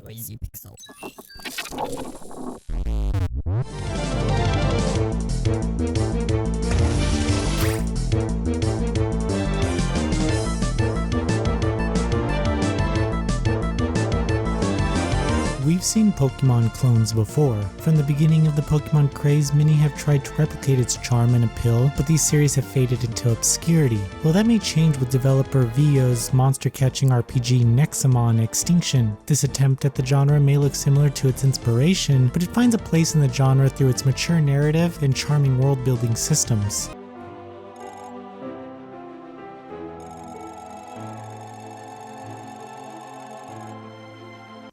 Noisy pixel. We've seen Pokemon clones before. From the beginning of the Pokemon craze, many have tried to replicate its charm and appeal, but these series have faded into obscurity. Well, that may change with developer VIO's monster-catching RPG Nexomon Extinction. This attempt at the genre may look similar to its inspiration, but it finds a place in the genre through its mature narrative and charming world-building systems.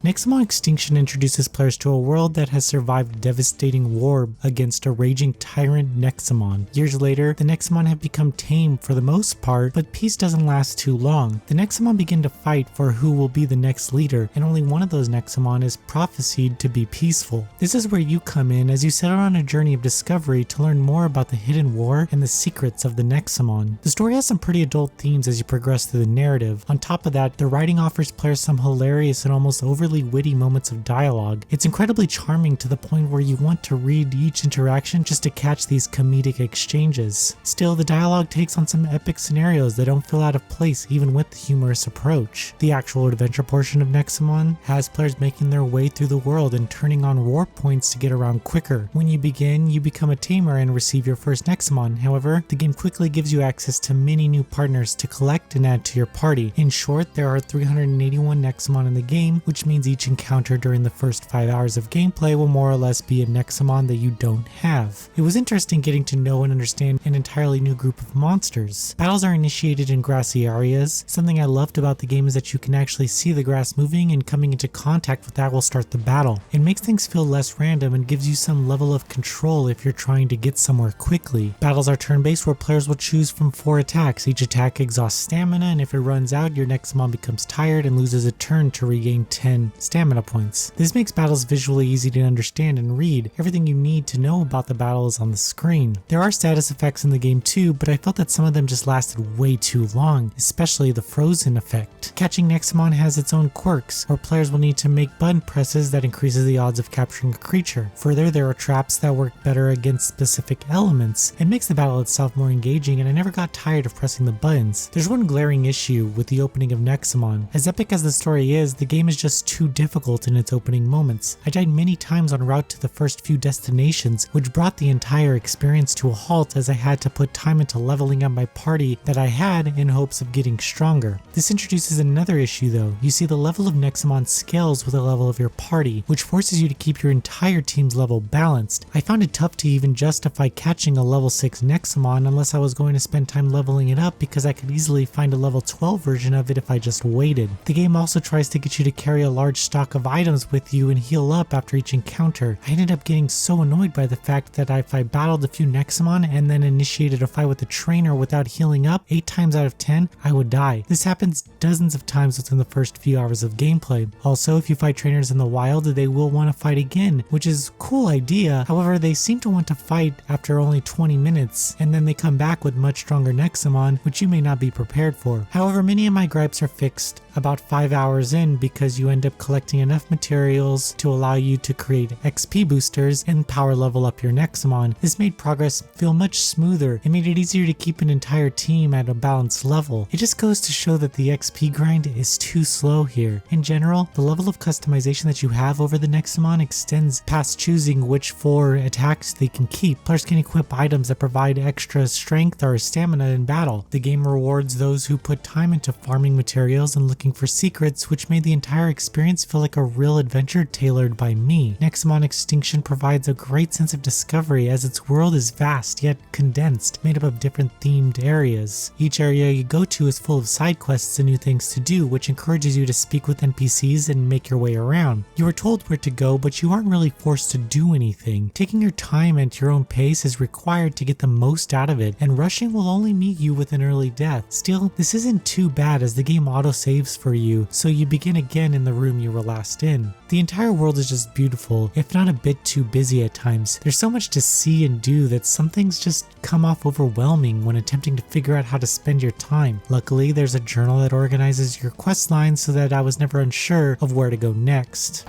Nexomon Extinction introduces players to a world that has survived a devastating war against a raging tyrant Nexomon. Years later, the Nexomon have become tame for the most part, but peace doesn't last too long. The Nexomon begin to fight for who will be the next leader, and only one of those Nexomon is prophesied to be peaceful. This is where you come in as you set out on a journey of discovery to learn more about the hidden war and the secrets of the Nexomon. The story has some pretty adult themes as you progress through the narrative. On top of that, the writing offers players some hilarious and almost overly witty moments of dialogue. It's incredibly charming to the point where you want to read each interaction just to catch these comedic exchanges. Still, the dialogue takes on some epic scenarios that don't feel out of place even with the humorous approach. The actual adventure portion of Nexomon has players making their way through the world and turning on warp points to get around quicker. When you begin, you become a tamer and receive your first Nexomon. However, the game quickly gives you access to many new partners to collect and add to your party. In short, there are 381 Nexomon in the game, which means each encounter during the first 5 hours of gameplay will more or less be a Nexomon that you don't have. It was interesting getting to know and understand an entirely new group of monsters. Battles are initiated in grassy areas. Something I loved about the game is that you can actually see the grass moving, and coming into contact with that will start the battle. It makes things feel less random and gives you some level of control if you're trying to get somewhere quickly. Battles are turn-based where players will choose from 4 attacks. Each attack exhausts stamina, and if it runs out, your Nexomon becomes tired and loses a turn to regain 10 stamina points. This makes battles visually easy to understand and read. Everything you need to know about the battle is on the screen. There are status effects in the game too, but I felt that some of them just lasted way too long, especially the frozen effect. Catching Nexomon has its own quirks, where players will need to make button presses that increases the odds of capturing a creature. Further, there are traps that work better against specific elements. It makes the battle itself more engaging, and I never got tired of pressing the buttons. There's one glaring issue with the opening of Nexomon. As epic as the story is, the game is just too difficult in its opening moments. I died many times en route to the first few destinations, which brought the entire experience to a halt as I had to put time into leveling up my party that I had in hopes of getting stronger. This introduces another issue though. You see, the level of Nexomon scales with the level of your party, which forces you to keep your entire team's level balanced. I found it tough to even justify catching a level 6 Nexomon unless I was going to spend time leveling it up, because I could easily find a level 12 version of it if I just waited. The game also tries to get you to carry a large stock of items with you and heal up after each encounter. I ended up getting so annoyed by the fact that if I battled a few Nexomon and then initiated a fight with a trainer without healing up, 8 times out of 10, I would die. This happens dozens of times within the first few hours of gameplay. Also, if you fight trainers in the wild, they will want to fight again, which is a cool idea. However, they seem to want to fight after only 20 minutes, and then they come back with much stronger Nexomon, which you may not be prepared for. However, many of my gripes are fixed about 5 hours in, because you end up collecting enough materials to allow you to create XP boosters and power level up your Nexomon. This made progress feel much smoother. It made it easier to keep an entire team at a balanced level. It just goes to show that the XP grind is too slow here. In general, the level of customization that you have over the Nexomon extends past choosing which 4 attacks they can keep. Players can equip items that provide extra strength or stamina in battle. The game rewards those who put time into farming materials and looking for secrets, which made the entire experience feel like a real adventure tailored by me. Nexomon Extinction provides a great sense of discovery as its world is vast yet condensed, made up of different themed areas. Each area you go to is full of side quests and new things to do, which encourages you to speak with NPCs and make your way around. You are told where to go, but you aren't really forced to do anything. Taking your time at your own pace is required to get the most out of it, and rushing will only meet you with an early death. Still, this isn't too bad as the game auto-saves for you, so you begin again in the room room you were last in. The entire world is just beautiful, if not a bit too busy at times. There's so much to see and do that some things just come off overwhelming when attempting to figure out how to spend your time. Luckily, there's a journal that organizes your quest lines so that I was never unsure of where to go next.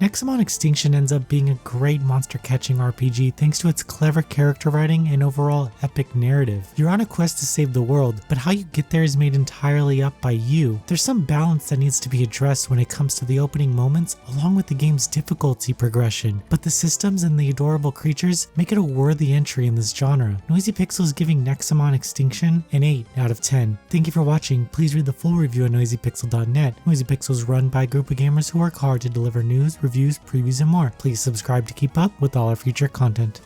Nexomon Extinction ends up being a great monster-catching RPG thanks to its clever character writing and overall epic narrative. You're on a quest to save the world, but how you get there is made entirely up by you. There's some balance that needs to be addressed when it comes to the opening moments, along with the game's difficulty progression, but the systems and the adorable creatures make it a worthy entry in this genre. Noisy Pixel is giving Nexomon Extinction an 8 out of 10. Thank you for watching. Please read the full review at noisypixel.net. Noisy Pixel is run by a group of gamers who work hard to deliver news, reviews, previews, and more. Please subscribe to keep up with all our future content.